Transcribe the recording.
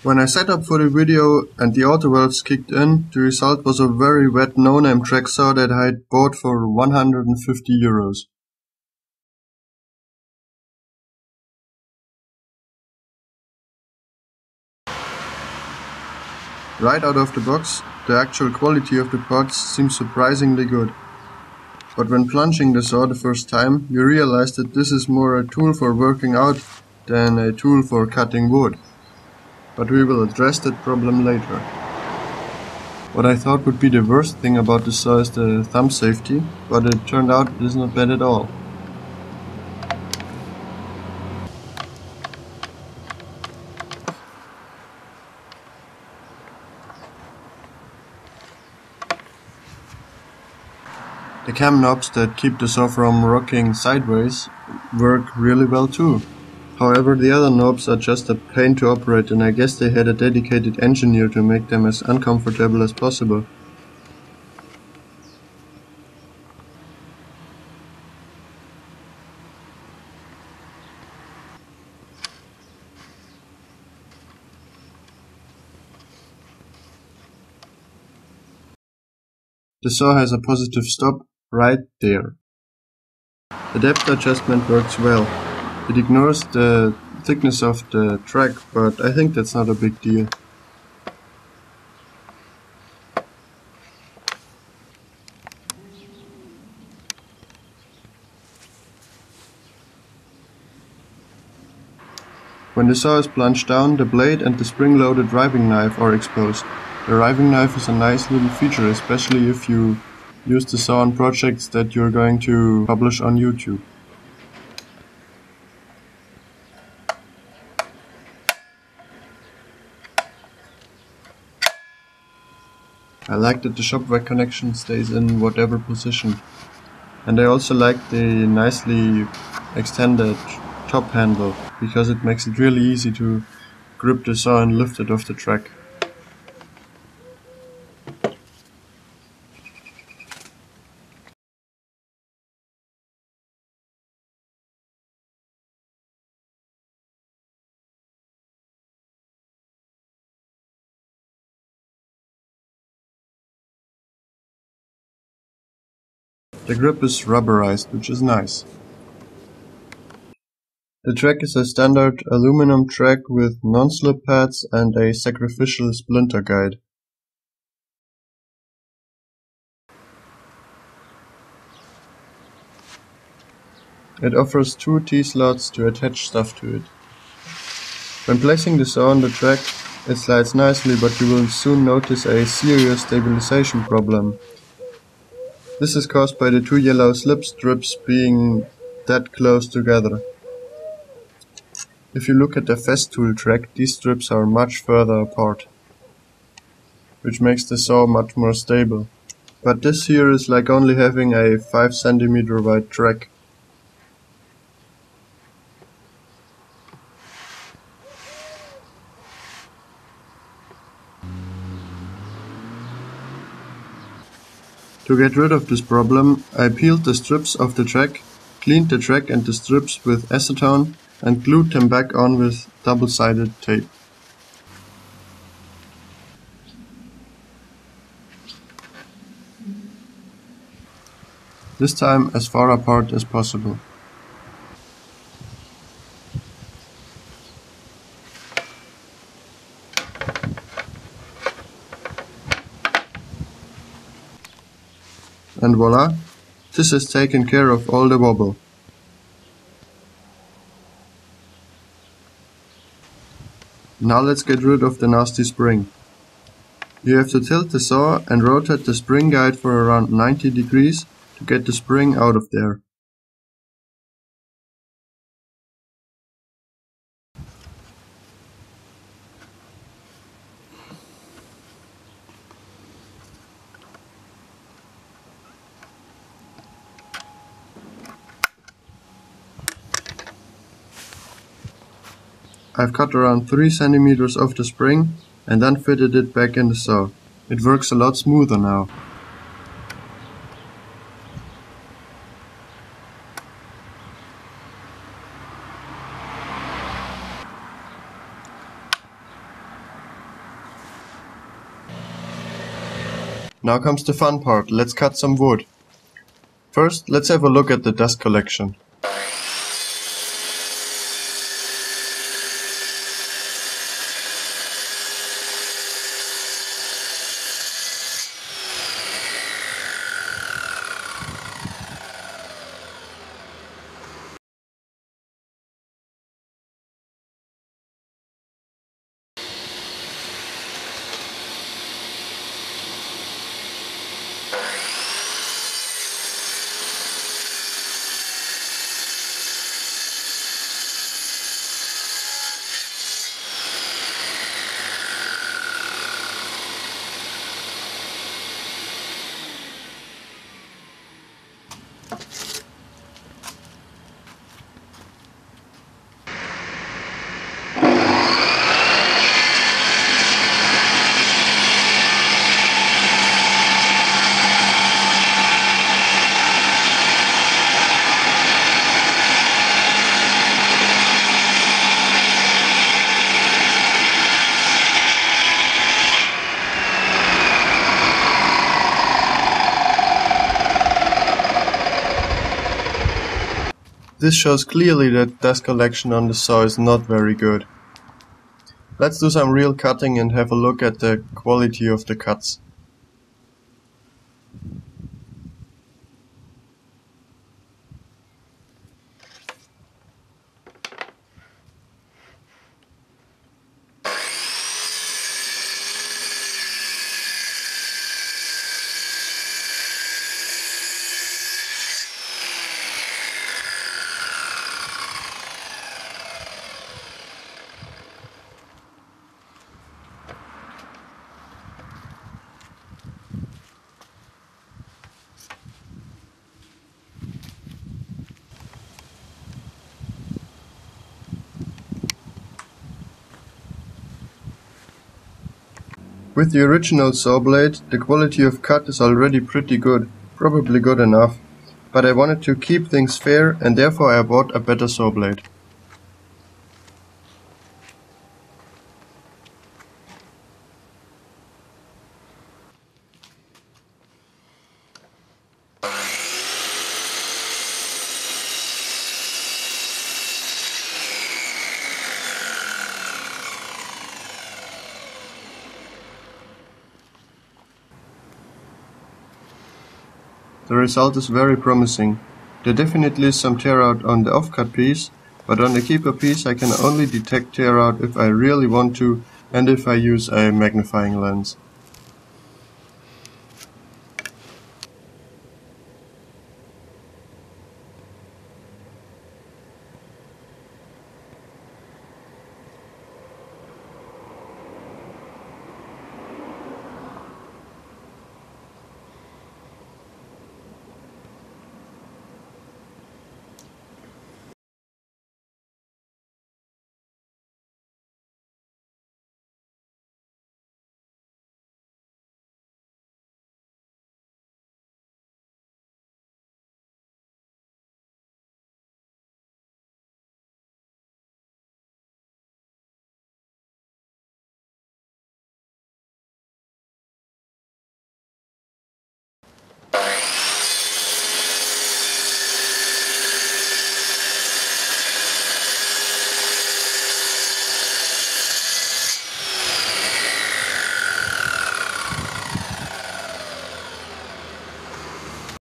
When I set up for the video and the auto valves kicked in, the result was a very wet no-name track saw that I had bought for 150 euros. Right out of the box, the actual quality of the parts seems surprisingly good. But when plunging the saw the first time, you realize that this is more a tool for working out than a tool for cutting wood. But we will address that problem later. What I thought would be the worst thing about the saw is the thumb safety, but it turned out it is not bad at all. The cam knobs that keep the saw from rocking sideways work really well too. However, the other knobs are just a pain to operate, and I guess they had a dedicated engineer to make them as uncomfortable as possible. The saw has a positive stop right there. The depth adjustment works well. It ignores the thickness of the track, but I think that's not a big deal. When the saw is plunged down, the blade and the spring-loaded riving knife are exposed. The riving knife is a nice little feature, especially if you use the saw on projects that you're going to publish on YouTube. I like that the shop vac connection stays in whatever position. And I also like the nicely extended top handle, because it makes it really easy to grip the saw and lift it off the track. The grip is rubberized, which is nice. The track is a standard aluminum track with non-slip pads and a sacrificial splinter guide. It offers 2 T-slots to attach stuff to it. When placing the saw on the track, it slides nicely, but you will soon notice a serious stabilization problem. This is caused by the 2 yellow slip strips being that close together. If you look at the Festool track, these strips are much further apart, which makes the saw much more stable. But this here is like only having a 5 cm wide track. To get rid of this problem, I peeled the strips off the track, cleaned the track and the strips with acetone, and glued them back on with double-sided tape. This time as far apart as possible. And voila, this has taken care of all the wobble. Now let's get rid of the nasty spring. You have to tilt the saw and rotate the spring guide for around 90 degrees to get the spring out of there. I've cut around 3 cm off the spring and then fitted it back in the saw. It works a lot smoother now. Now comes the fun part, let's cut some wood. First, let's have a look at the dust collection. This shows clearly that dust collection on the saw is not very good. Let's do some real cutting and have a look at the quality of the cuts. With the original saw blade, the quality of cut is already pretty good, probably good enough, but I wanted to keep things fair and therefore I bought a better saw blade. The result is very promising. There definitely is some tear out on the offcut piece, but on the keeper piece I can only detect tear out if I really want to and if I use a magnifying lens.